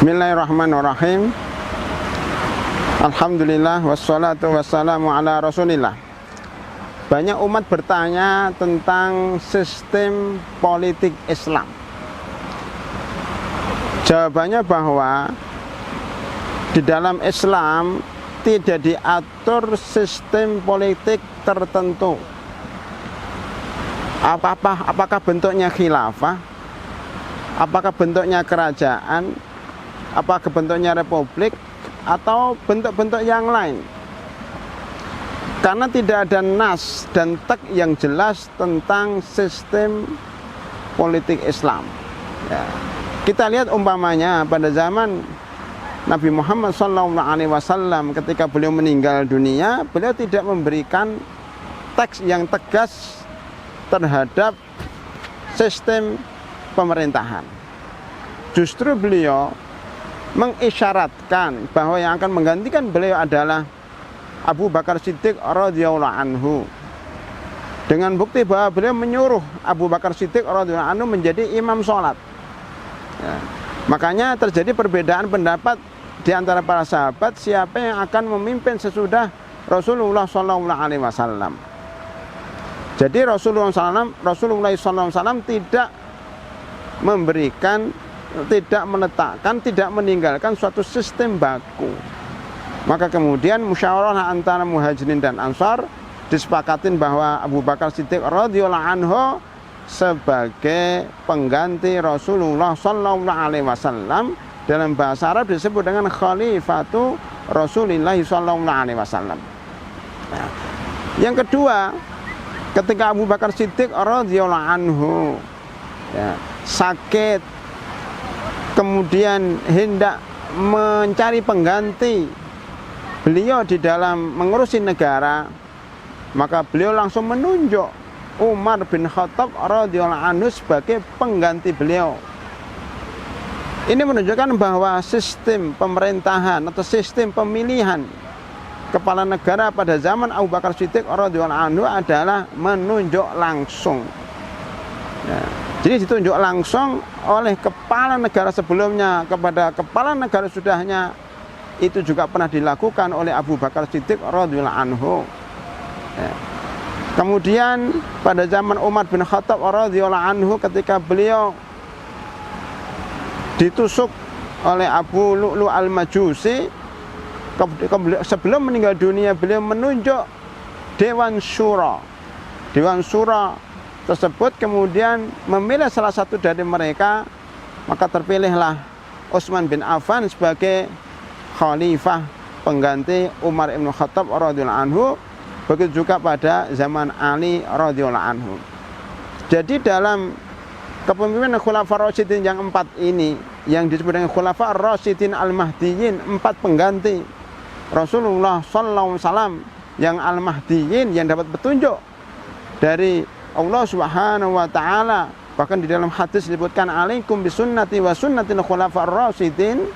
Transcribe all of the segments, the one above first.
Bismillahirrahmanirrahim. Alhamdulillah wassalatu wassalamu ala rasulillah. Banyak umat bertanya tentang sistem politik Islam. Jawabannya bahwa di dalam Islam tidak diatur sistem politik tertentu. Apakah bentuknya khilafah? Apakah bentuknya kerajaan? Apakah bentuknya republik? Atau bentuk-bentuk yang lain? Karena tidak ada nas dan teks yang jelas tentang sistem politik Islam. Ya. Kita lihat umpamanya pada zaman Nabi Muhammad SAW ketika beliau meninggal dunia, beliau tidak memberikan teks yang tegas terhadap sistem pemerintahan. Justru beliau mengisyaratkan bahwa yang akan menggantikan beliau adalah Abu Bakar Siddiq radhiyallahu anhu, dengan bukti bahwa beliau menyuruh Abu Bakar Siddiq radhiyallahu anhu menjadi imam sholat. Ya. Makanya terjadi perbedaan pendapat di antara para sahabat siapa yang akan memimpin sesudah Rasulullah SAW. Jadi Rasulullah SAW tidak memberikan, tidak meletakkan, tidak meninggalkan suatu sistem baku. Maka kemudian musyawarah antara Muhajirin dan Ansar disepakatin bahwa Abu Bakar Siddiq radhiyallahu anhu sebagai pengganti Rasulullah SAW. Dalam bahasa Arab disebut dengan Khalifatu Rasulillah SAW. Nah, yang kedua, ketika Abu Bakar Siddiq radhiyallahu anhu sakit, kemudian hendak mencari pengganti beliau di dalam mengurusi negara, maka beliau langsung menunjuk Umar bin Khattab radhiyallahu anhu sebagai pengganti beliau. Ini menunjukkan bahwa sistem pemerintahan atau sistem pemilihan kepala negara pada zaman Abu Bakar Siddiq radhiyallahu anhu adalah menunjuk langsung. Ya. Jadi ditunjuk langsung oleh kepala negara sebelumnya kepada kepala negara sudahnya. Itu juga pernah dilakukan oleh Abu Bakar Siddiq radhiyallahu anhu. Ya. Kemudian pada zaman Umar bin Khattab radhiyallahu anhu, ketika beliau ditusuk oleh Abu Lu'lu' al-Majusi, sebelum meninggal dunia beliau menunjuk Dewan Syura. Dewan Syura tersebut kemudian memilih salah satu dari mereka, maka terpilihlah Utsman bin Affan sebagai khalifah pengganti Umar bin Khattab radhiyallahu anhu. Begitu juga pada zaman Ali radhiyallahu anhu. Jadi dalam kepemimpinan Khulafaur Rasyidin yang 4 ini, yang disebut dengan Khulafaur Rasyidin Al-Mahdiyyin, 4 pengganti Rasulullah SAW yang Al-Mahdiyyin, yang dapat petunjuk dari Allah Subhanahu wa Ta'ala. Bahkan di dalam hadis disebutkan alaikum bisunnati wa sunnatil khulafaur rasyidin.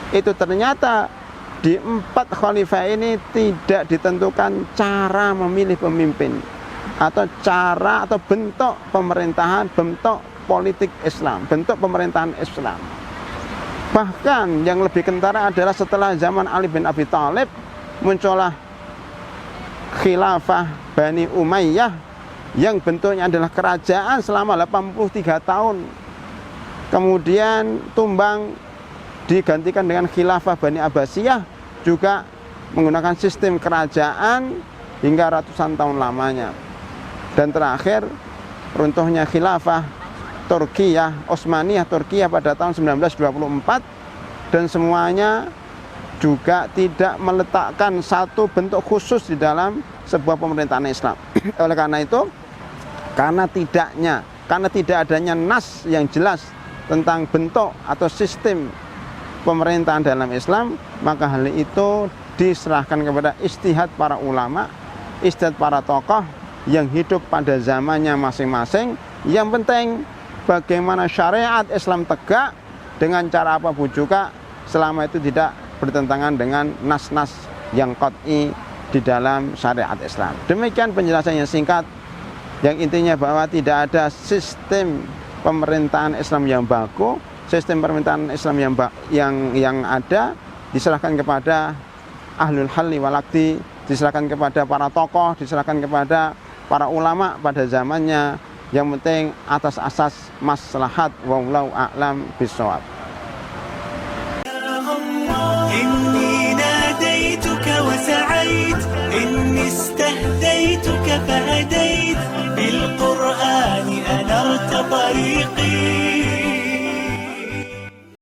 Itu ternyata di 4 khalifah ini tidak ditentukan cara memilih pemimpin atau cara atau bentuk pemerintahan, bentuk politik Islam, bentuk pemerintahan Islam. Bahkan yang lebih kentara adalah setelah zaman Ali bin Abi Thalib muncullah khilafah Bani Umayyah yang bentuknya adalah kerajaan selama 83 tahun. Kemudian tumbang, digantikan dengan khilafah Bani Abbasiyah, juga menggunakan sistem kerajaan hingga ratusan tahun lamanya. Dan terakhir runtuhnya khilafah Turkiyah, Utsmaniyah Turkiyah pada tahun 1924, dan semuanya juga tidak meletakkan satu bentuk khusus di dalam sebuah pemerintahan Islam. Oleh karena itu, karena tidak adanya nas yang jelas tentang bentuk atau sistem pemerintahan dalam Islam, maka hal itu diserahkan kepada ijtihad para ulama, ijtihad para tokoh yang hidup pada zamannya masing-masing. Yang penting bagaimana syariat Islam tegak dengan cara apapun juga, selama itu tidak bertentangan dengan nas-nas yang qat'i di dalam syariat Islam. Demikian penjelasan yang singkat, yang intinya bahwa tidak ada sistem pemerintahan Islam yang baku, sistem pemerintahan Islam yang ada diserahkan kepada ahlul halli wal aqdi, diserahkan kepada para tokoh, diserahkan kepada para ulama pada zamannya. Yang penting atas asas maslahat, wallahu a'lam bishawab.